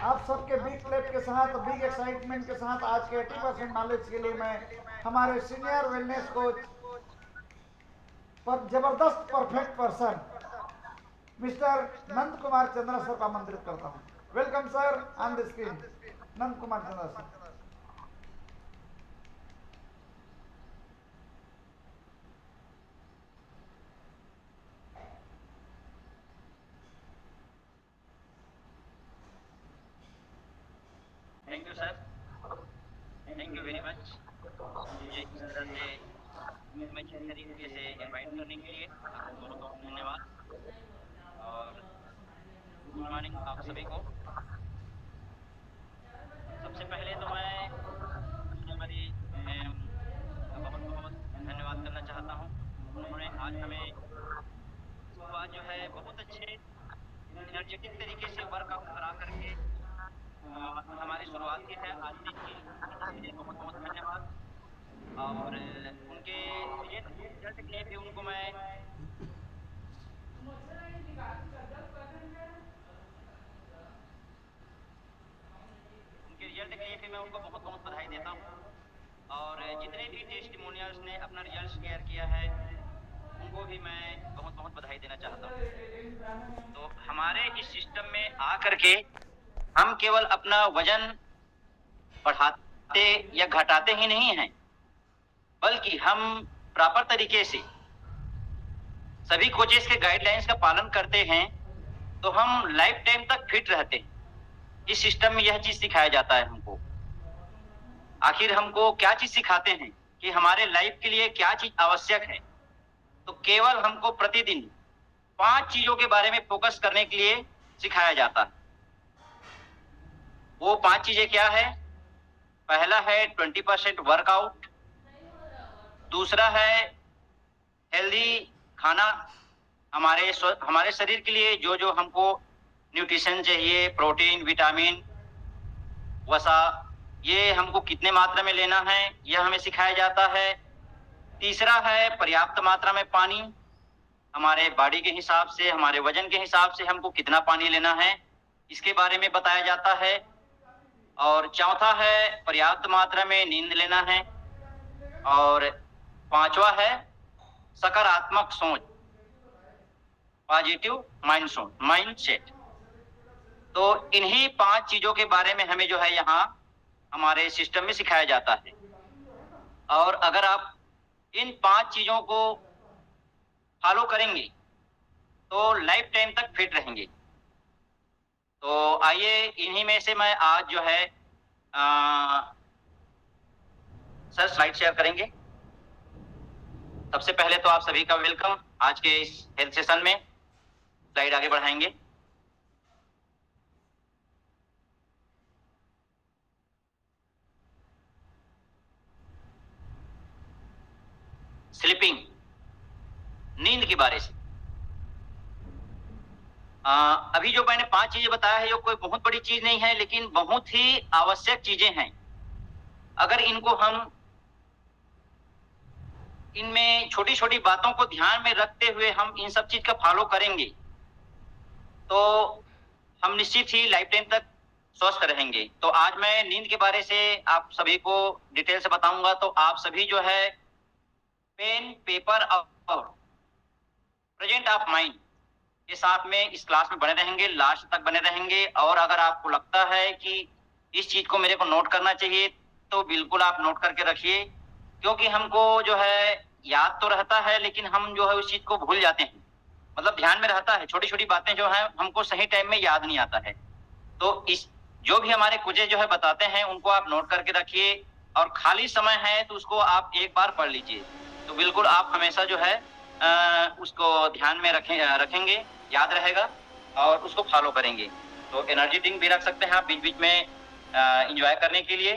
आप सबके big clap के साथ, बिग एक्साइटमेंट के साथ आज के 80% नॉलेज के लिए मैं हमारे सीनियर वेलनेस कोच पर जबरदस्त perfect person mister Nand Kumar Chandra sir को आमंत्रित करता हूँ। Welcome sir on the screen, Nand Kumar Chandra sir. Thank you sir, thank you very much. मुझे इस तरह से मैं अच्छी तरीके से इनवाइट करने के लिए आपको बहुत बहुत धन्यवाद और गुड मॉर्निंग आप सभी को। सबसे पहले तो मैं हमारी मैम का बहुत बहुत धन्यवाद करना चाहता हूँ। उन्होंने आज हमें सुबह जो है बहुत अच्छे एनर्जेटिक तरीके से वर्कआउट करा करके हमारी शुरुआत की है आज दिन की। इसके लिए बहुत बहुत धन्यवाद। और उनके रिजल्ट के लिए भी उनको मैं उनको बहुत बहुत बधाई देता हूँ। और जितने भी टेस्टिमोनियल्स ने अपना रिजल्ट शेयर किया है उनको भी मैं बहुत बहुत बधाई देना चाहता हूँ। तो हमारे इस सिस्टम में आकर के हम केवल अपना वजन बढ़ाते या घटाते ही नहीं हैं, बल्कि हम प्रॉपर तरीके से सभी कोचेस के गाइडलाइंस का पालन करते हैं तो हम लाइफ टाइम तक फिट रहते हैं। इस सिस्टम में यह चीज सिखाया जाता है हमको। आखिर हमको क्या चीज सिखाते हैं कि हमारे लाइफ के लिए क्या चीज आवश्यक है। तो केवल हमको प्रतिदिन 5 चीजों के बारे में फोकस करने के लिए सिखाया जाता है। वो 5 चीजें क्या है? पहला है 20% वर्कआउट, दूसरा है हेल्दी खाना, हमारे शरीर के लिए जो जो हमको न्यूट्रिशन चाहिए, प्रोटीन, विटामिन, वसा, ये हमको कितने मात्रा में लेना है यह हमें सिखाया जाता है। तीसरा है पर्याप्त मात्रा में पानी, हमारे बॉडी के हिसाब से, हमारे वजन के हिसाब से हमको कितना पानी लेना है इसके बारे में बताया जाता है। और चौथा है पर्याप्त मात्रा में नींद लेना है। और पांचवा है सकारात्मक सोच, पॉजिटिव माइंड सेट। तो इन्हीं 5 चीजों के बारे में हमें जो है यहाँ हमारे सिस्टम में सिखाया जाता है। और अगर आप इन 5 चीजों को फॉलो करेंगे तो लाइफ टाइम तक फिट रहेंगे। तो आइए इन्हीं में से मैं आज जो है सर स्लाइड शेयर करेंगे। सबसे पहले तो आप सभी का वेलकम आज के इस हेल्थ सेशन में। स्लाइड आगे बढ़ाएंगे। स्लीपिंग, नींद के बारे से। अभी जो मैंने 5 चीजें बताया है ये कोई बहुत बड़ी चीज नहीं है, लेकिन बहुत ही आवश्यक चीजें हैं। अगर इनको हम इनमें छोटी छोटी बातों को ध्यान में रखते हुए हम इन सब चीज का फॉलो करेंगे तो हम निश्चित ही लाइफ टाइम तक स्वस्थ रहेंगे। तो आज मैं नींद के बारे से आप सभी को डिटेल से बताऊंगा। तो आप सभी जो है पेन, पेपर और प्रेजेंट ऑफ माइंड के साथ में इस क्लास में बने रहेंगे, लास्ट तक बने रहेंगे। और अगर आपको लगता है कि इस चीज को मेरे को नोट करना चाहिए तो बिल्कुल आप नोट करके रखिए, क्योंकि हमको जो है याद तो रहता है लेकिन हम जो है उस चीज को भूल जाते हैं। मतलब ध्यान में रहता है, छोटी छोटी बातें जो है हमको सही टाइम में याद नहीं आता है। तो इस जो भी हमारे कुछ जो है बताते हैं उनको आप नोट करके रखिए, और खाली समय है तो उसको आप एक बार पढ़ लीजिए। तो बिल्कुल आप हमेशा जो है उसको ध्यान में रखेंगे, याद रहेगा और उसको फॉलो करेंगे। तो एनर्जी ड्रिंक भी रख सकते हैं आप बीच बीच में एंजॉय करने के लिए।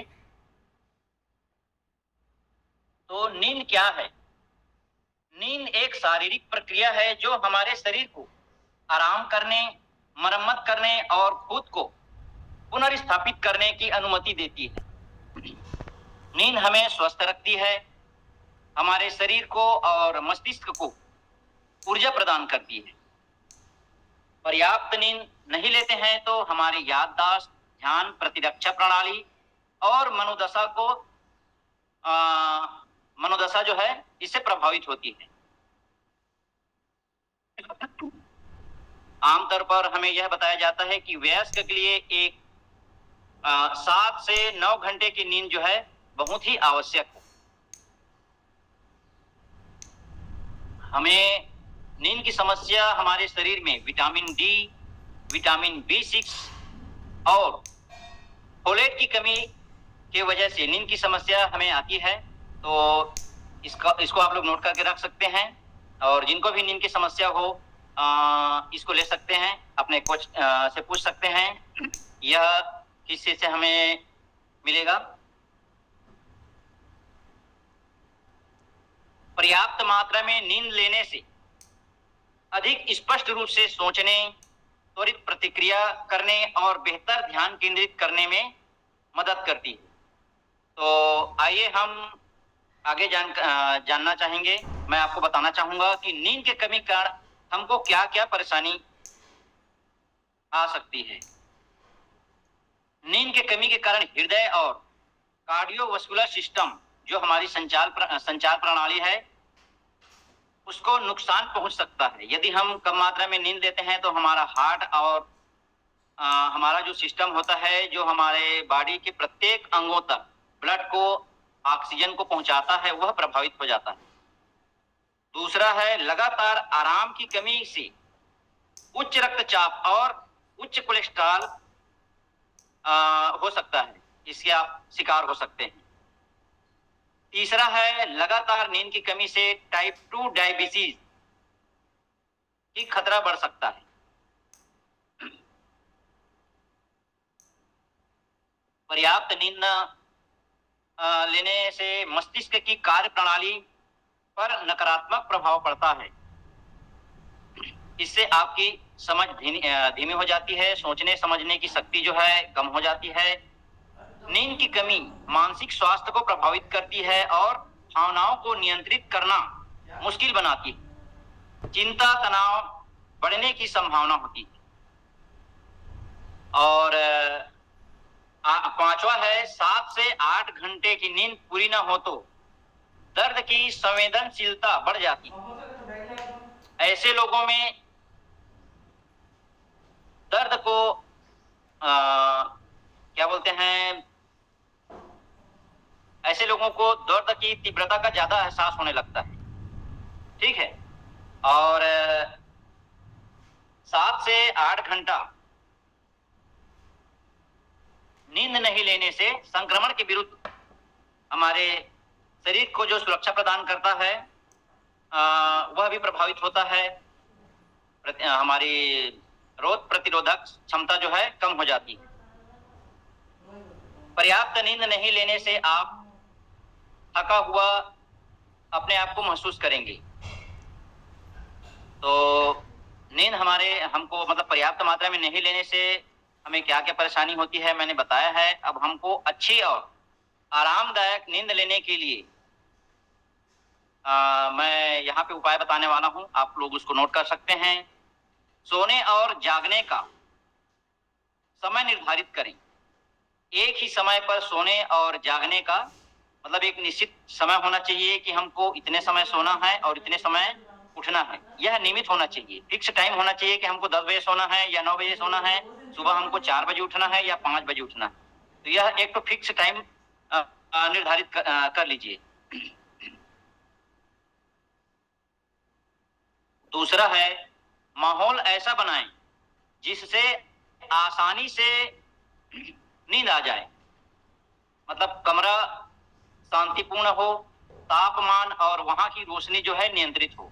तो नींद क्या है? नींद एक शारीरिक प्रक्रिया है जो हमारे शरीर को आराम करने, मरम्मत करने और खुद को पुनर्स्थापित करने की अनुमति देती है। नींद हमें स्वस्थ रखती है, हमारे शरीर को और मस्तिष्क को ऊर्जा प्रदान करती है। पर्याप्त नींद नहीं लेते हैं तो हमारी याददाश्त, ध्यान प्रतिरक्षा प्रणाली और मनोदशा जो है इससे प्रभावित होती है। आमतौर पर हमें यह बताया जाता है कि वयस्क के लिए एक 7 से 9 घंटे की नींद जो है बहुत ही आवश्यक है। हमें नींद की समस्या हमारे शरीर में विटामिन डी, विटामिन B6 और फोलेट की कमी की वजह से नींद की समस्या हमें आती है। तो इसको आप लोग नोट करके रख सकते हैं और जिनको भी नींद की समस्या हो इसको ले सकते हैं, अपने कोच से पूछ सकते हैं यह किस चीज से हमें मिलेगा। पर्याप्त मात्रा में नींद लेने से अधिक स्पष्ट रूप से सोचने, त्वरित प्रतिक्रिया करने और बेहतर ध्यान केंद्रित करने में मदद करती है। तो आइए हम आगे जानना चाहेंगे। मैं आपको बताना चाहूंगा कि नींद के कमी के कारण हमको क्या क्या परेशानी आ सकती है। नींद के कमी के कारण हृदय और कार्डियोवास्कुलर सिस्टम जो हमारी संचार प्रणाली है उसको नुकसान पहुंच सकता है। यदि हम कम मात्रा में नींद लेते हैं तो हमारा हार्ट और हमारा जो सिस्टम होता है जो हमारे बॉडी के प्रत्येक अंगों तक ब्लड को, ऑक्सीजन को पहुंचाता है, वह प्रभावित हो जाता है। दूसरा है लगातार आराम की कमी से उच्च रक्तचाप और उच्च कोलेस्ट्रॉल हो सकता है, इसके आप शिकार हो सकते हैं। तीसरा है लगातार नींद की कमी से टाइप 2 डायबिटीज की खतरा बढ़ सकता है। पर्याप्त नींद न लेने से मस्तिष्क की कार्य प्रणाली पर नकारात्मक प्रभाव पड़ता है। इससे आपकी समझ धीमी हो जाती है, सोचने समझने की शक्ति जो है कम हो जाती है। नींद की कमी मानसिक स्वास्थ्य को प्रभावित करती है और भावनाओं को नियंत्रित करना मुश्किल बनाती है। चिंता, तनाव बढ़ने की संभावना होती है। और पांचवा है 7 से 8 घंटे की नींद पूरी ना हो तो दर्द की संवेदनशीलता बढ़ जाती है। ऐसे लोगों में दर्द को क्या बोलते हैं, ऐसे लोगों को दर्द की तीव्रता का ज्यादा एहसास होने लगता है। ठीक है। और 7 से 8 घंटा नींद नहीं लेने से संक्रमण के विरुद्ध हमारे शरीर को जो सुरक्षा प्रदान करता है वह भी प्रभावित होता है। हमारी रोग प्रतिरोधक क्षमता जो है कम हो जाती है। पर्याप्त नींद नहीं लेने से आप थका हुआ अपने आप को महसूस करेंगे। तो नींद हमको मतलब पर्याप्त मात्रा में नहीं लेने से हमें क्या क्या परेशानी होती है मैंने बताया है। अब हमको अच्छी और आरामदायक नींद लेने के लिए मैं यहाँ पे उपाय बताने वाला हूँ, आप लोग उसको नोट कर सकते हैं। सोने और जागने का समय निर्धारित करें। एक ही समय पर सोने और जागने का मतलब एक निश्चित समय होना चाहिए कि हमको इतने समय सोना है और इतने समय उठना है। यह नियमित होना चाहिए, फिक्स टाइम होना चाहिए कि हमको 10 बजे सोना है या 9 बजे सोना है, सुबह हमको 4 बजे उठना है या 5 बजे उठना है। तो यह एक तो फिक्स टाइम निर्धारित कर लीजिए। दूसरा है माहौल ऐसा बनाएं जिससे आसानी से नींद आ जाए। मतलब कमरा शांतिपूर्ण हो, तापमान और वहां की रोशनी जो है नियंत्रित हो।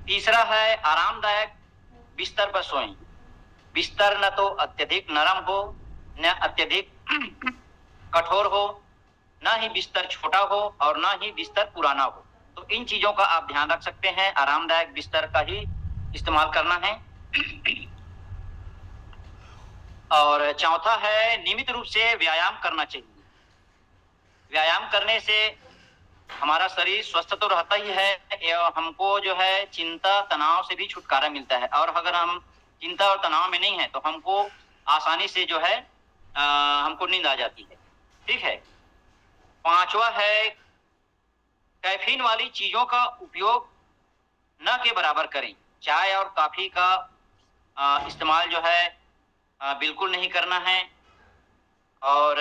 तीसरा है आरामदायक बिस्तर पर सोएं। बिस्तर न तो अत्यधिक नरम हो न अत्यधिक कठोर हो, न ही बिस्तर छोटा हो और न ही बिस्तर पुराना हो। तो इन चीजों का आप ध्यान रख सकते हैं, आरामदायक बिस्तर का ही इस्तेमाल करना है। और चौथा है नियमित रूप से व्यायाम करना चाहिए। व्यायाम करने से हमारा शरीर स्वस्थ तो रहता ही है एवं हमको जो है चिंता तनाव से भी छुटकारा मिलता है। और अगर हम चिंता और तनाव में नहीं है तो हमको आसानी से जो है हमको नींद आ जाती है। ठीक है। पांचवा है कैफीन वाली चीजों का उपयोग न के बराबर करें। चाय और कॉफी का इस्तेमाल जो है बिल्कुल नहीं करना है। और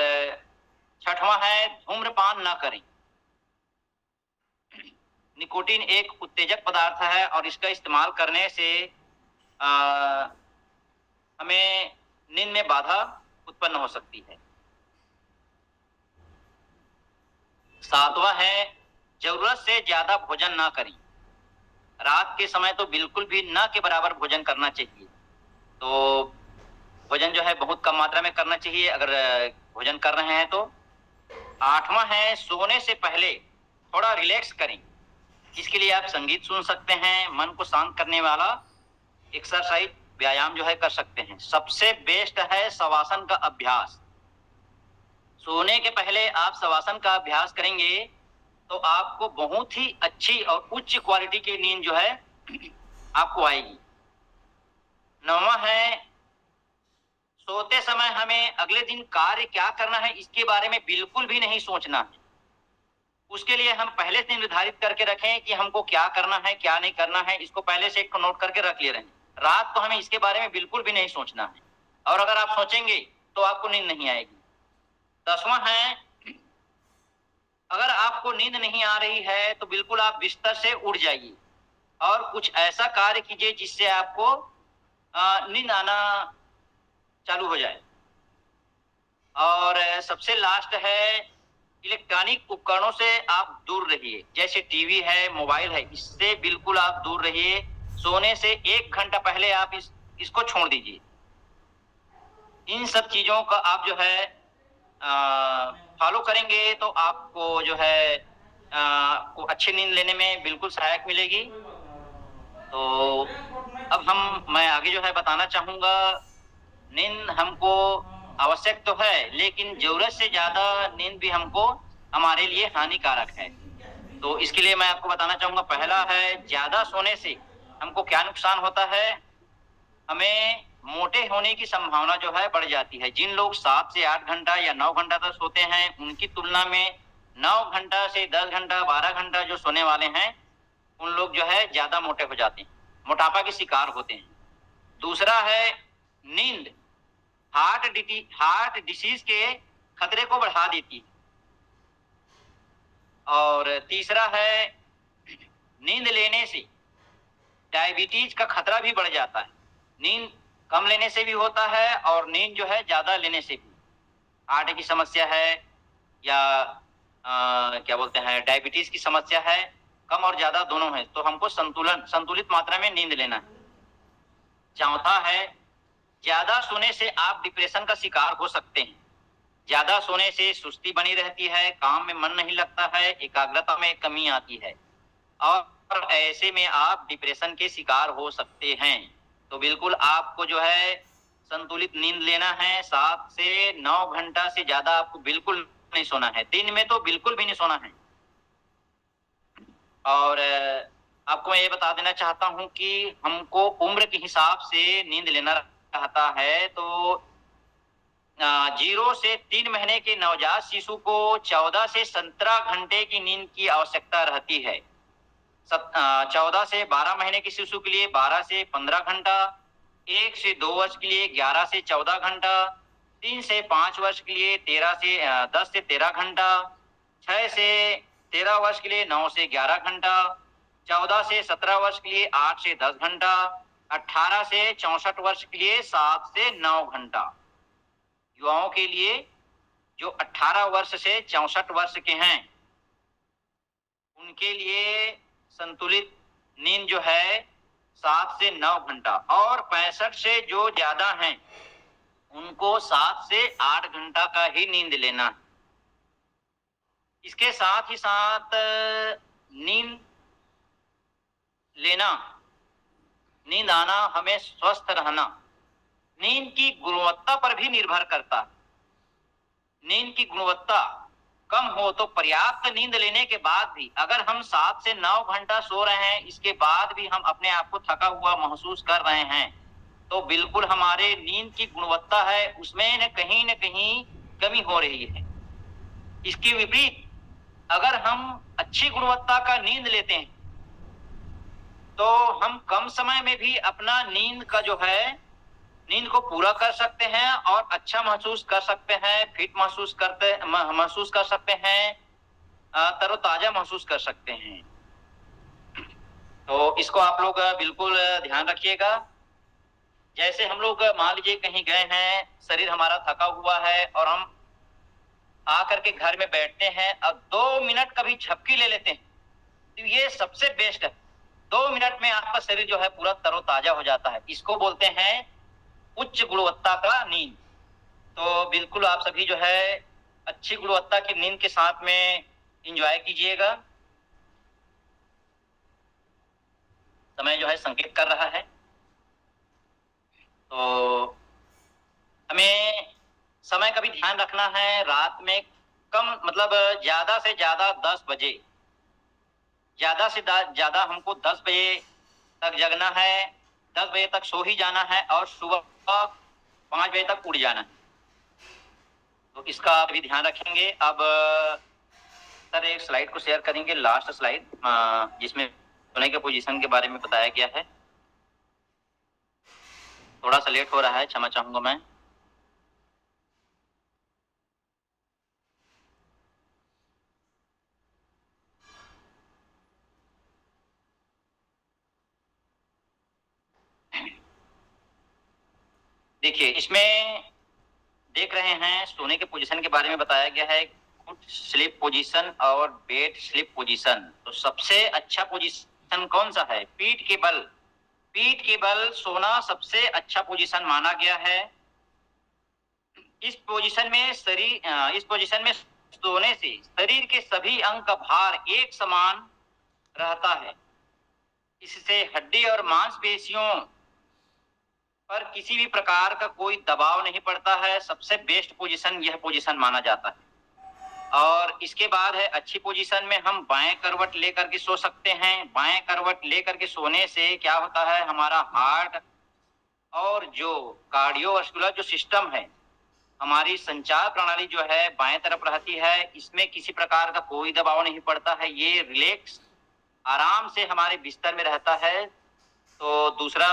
छठवां है धूम्रपान न करें। निकोटीन एक उत्तेजक पदार्थ है और इसका इस्तेमाल करने से हमें नींद में बाधा उत्पन्न हो सकती है। सातवां है जरूरत से ज्यादा भोजन ना करें। रात के समय तो बिल्कुल भी न के बराबर भोजन करना चाहिए। तो भोजन जो है बहुत कम मात्रा में करना चाहिए अगर भोजन कर रहे हैं तो। आठवां है सोने से पहले थोड़ा रिलैक्स करें। इसके लिए आप संगीत सुन सकते हैं, मन को शांत करने वाला एक्सरसाइज व्यायाम जो है कर सकते हैं। सबसे बेस्ट है शवासन का अभ्यास। सोने के पहले आप शवासन का अभ्यास करेंगे तो आपको बहुत ही अच्छी और उच्च क्वालिटी की नींद जो है आपको आएगी। नौवां है सोते समय हमें अगले दिन कार्य क्या करना है इसके बारे में बिल्कुल भी नहीं सोचना है। उसके लिए हम पहले से निर्धारित करके रखें कि हमको क्या करना है क्या नहीं करना है, इसको पहले से एक नोट करके रख ले रहे हैं। रात को हमें इसके बारे में बिल्कुल भी नहीं सोचना है, और अगर आप सोचेंगे तो आपको नींद नहीं आएगी। 10वां है अगर आपको नींद नहीं आ रही है तो बिल्कुल आप बिस्तर से उठ जाइए और कुछ ऐसा कार्य कीजिए जिससे आपको नींद आना चालू हो जाए। और सबसे लास्ट है इलेक्ट्रॉनिक उपकरणों से आप दूर रहिए, जैसे टीवी है, मोबाइल है, इससे बिल्कुल आप दूर रहिए। सोने से 1 घंटा पहले आप इसको छोड़ दीजिए। इन सब चीजों का आप जो है फॉलो करेंगे तो आपको जो है को अच्छी नींद लेने में बिल्कुल सहायक मिलेगी। तो अब मैं आगे जो है बताना चाहूंगा, नींद हमको आवश्यक तो है लेकिन जरूरत से ज्यादा नींद भी हमको हमारे लिए हानिकारक है। तो इसके लिए मैं आपको बताना चाहूंगा, पहला है ज्यादा सोने से हमको क्या नुकसान होता है। हमें मोटे होने की संभावना जो है बढ़ जाती है। जिन लोग 7 से 8 घंटा या 9 घंटा तक सोते हैं उनकी तुलना में 9 घंटा से 10 घंटा 12 घंटा जो सोने वाले हैं उन लोग जो है ज्यादा मोटे हो जाते हैं, मोटापा के शिकार होते हैं। दूसरा है नींद हार्ट डिसीज के खतरे को बढ़ा देती है। और तीसरा है नींद लेने से डायबिटीज का खतरा भी बढ़ जाता है। नींद कम लेने से भी होता है और नींद जो है ज्यादा लेने से भी हार्ट की समस्या है या क्या बोलते हैं डायबिटीज की समस्या है, कम और ज्यादा दोनों है। तो हमको संतुलित मात्रा में नींद लेना है। चौथा है ज्यादा सोने से आप डिप्रेशन का शिकार हो सकते हैं। ज्यादा सोने से सुस्ती बनी रहती है, काम में मन नहीं लगता है, एकाग्रता में कमी आती है और ऐसे में आप डिप्रेशन के शिकार हो सकते हैं। तो बिल्कुल आपको जो है संतुलित नींद लेना है। 7 से 9 घंटा से ज्यादा आपको बिल्कुल नहीं सोना है, दिन में तो बिल्कुल भी नहीं सोना है। और आपको मैं ये बता देना चाहता हूं कि हमको उम्र के हिसाब से नींद लेना रहता है। तो 0 से 3 महीने के नवजात शिशु को 14 से 17 घंटे की नींद की आवश्यकता रहती है। 14 से 12 महीने के शिशु के लिए 12 से 15 घंटा, 1 से 2 वर्ष के लिए 11 से 14 घंटा, 3 से 5 वर्ष के लिए 10 से 13 घंटा, 6 से 13 वर्ष के लिए 9 से 11 घंटा, 14 से 17 वर्ष के लिए 8 से 10 घंटा, 18 से 64 वर्ष के लिए 7 से 9 घंटा। युवाओं के लिए जो 18 वर्ष से 64 वर्ष के हैं उनके लिए संतुलित नींद जो है 7 से 9 घंटा, और 65 से जो ज्यादा हैं उनको 7 से 8 घंटा का ही नींद लेना है। इसके साथ ही साथ नींद लेना, नींद आना, हमें स्वस्थ रहना नींद की गुणवत्ता पर भी निर्भर करता है। नींद की गुणवत्ता कम हो तो पर्याप्त नींद लेने के बाद भी अगर हम 7 से 9 घंटा सो रहे हैं, इसके बाद भी हम अपने आप को थका हुआ महसूस कर रहे हैं, तो बिल्कुल हमारे नींद की गुणवत्ता है उसमें न कहीं कमी हो रही है। इसके विपरीत अगर हम अच्छी गुणवत्ता का नींद लेते हैं तो हम कम समय में भी अपना नींद का जो है नींद को पूरा कर सकते हैं और अच्छा महसूस कर सकते हैं, फिट महसूस कर सकते हैं, तरोताजा महसूस कर सकते हैं। तो इसको आप लोग बिल्कुल ध्यान रखिएगा। जैसे हम लोग मान लीजिए कहीं गए हैं, शरीर हमारा थका हुआ है और हम आकर के घर में बैठते हैं, अब 2 मिनट कभी झपकी ले लेते हैं, तो ये सबसे बेस्ट है। 2 मिनट में आपका शरीर जो है पूरा तरोताजा हो जाता है। इसको बोलते हैं उच्च गुणवत्ता का नींद। तो बिल्कुल आप सभी जो है अच्छी गुणवत्ता की नींद के साथ में एंजॉय कीजिएगा। समय जो है संकेत कर रहा है, तो हमें समय का भी ध्यान रखना है। रात में कम मतलब ज्यादा से ज्यादा 10 बजे, ज्यादा से ज्यादा हमको 10 बजे तक जगना है, 10 बजे तक सो ही जाना है और सुबह 5 बजे तक उठ जाना है। तो इसका आप भी ध्यान रखेंगे। अब सर एक स्लाइड को शेयर करेंगे, लास्ट स्लाइड, जिसमें सोने के पोजीशन के बारे में बताया गया है। थोड़ा सा लेट हो रहा है, क्षमा चाहूंगा मैं। देखिए इसमें देख रहे हैं सोने के पोजीशन के बारे में बताया गया है, गुड स्लीप पोजीशन और बेड स्लीप पोजीशन। तो सबसे अच्छा पोजीशन कौन सा है? पीठ के बल सोना सबसे अच्छा पोजीशन माना गया है। इस पोजीशन में सोने से शरीर के सभी अंग का भार एक समान रहता है। इससे हड्डी और मांसपेशियों पर किसी भी प्रकार का कोई दबाव नहीं पड़ता है। सबसे बेस्ट पोजीशन यह पोजीशन माना जाता है। और इसके बाद है अच्छी पोजीशन में हम बाएं करवट लेकर के सो सकते हैं। बाएं करवट लेकर के सोने से क्या होता है, हमारा हार्ट और जो कार्डियोवास्कुलर जो सिस्टम है, हमारी संचार प्रणाली जो है बाएं तरफ रहती है। इसमें किसी प्रकार का कोई दबाव नहीं पड़ता है, ये रिलैक्स आराम से हमारे बिस्तर में रहता है। तो दूसरा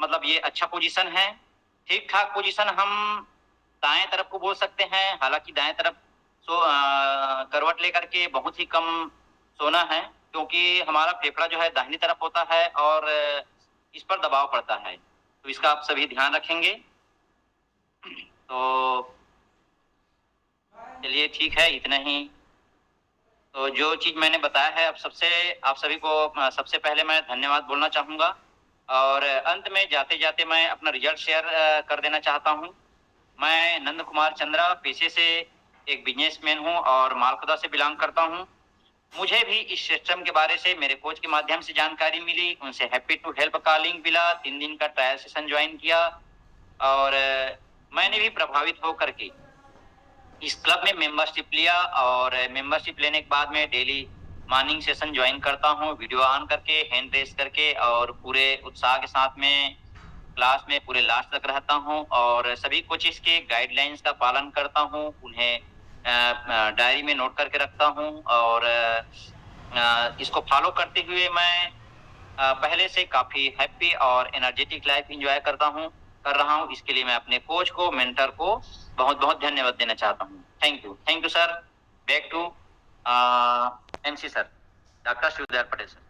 मतलब ये अच्छा पोजीशन है। ठीक ठाक पोजीशन हम दाएं तरफ को बोल सकते हैं। हालांकि दाएं तरफ करवट लेकर के बहुत ही कम सोना है, क्योंकि हमारा फेफड़ा जो है दाहिनी तरफ होता है और इस पर दबाव पड़ता है। तो इसका आप सभी ध्यान रखेंगे। तो चलिए ठीक है, इतना ही। तो जो चीज मैंने बताया है आप सभी को सबसे पहले मैं धन्यवाद बोलना चाहूंगा। और अंत में जाते जाते मैं अपना रिजल्ट शेयर कर देना चाहता हूं। मैं नंद कुमार चंद्रा पेशे से एक बिजनेसमैन हूं और मालखुदा से बिलोंग करता हूं। मुझे भी इस सिस्टम के बारे से मेरे कोच के माध्यम से जानकारी मिली, उनसे हैप्पी टू हेल्प का लिंक मिला, 3 दिन का ट्रायल सेशन ज्वाइन किया और मैंने भी प्रभावित होकर के इस क्लब में मेंबरशिप लिया। और मेंबरशिप लेने के बाद में डेली मॉर्निंग सेशन ज्वाइन करता हूं, वीडियो ऑन करके, हैंड रेस करके, और पूरे उत्साह के साथ में क्लास में पूरे लास्ट तक रहता हूं और सभी कोचेस के गाइडलाइंस का पालन करता हूं, उन्हें डायरी में नोट करके रखता हूं और इसको फॉलो करते हुए मैं पहले से काफी हैप्पी और एनर्जेटिक लाइफ एंजॉय कर रहा हूं। इसके लिए मैं अपने कोच को, मेंटर को बहुत बहुत धन्यवाद देना चाहता हूं। Thank you sir. Back to MC sir, doctor Shivdayal Patel sir.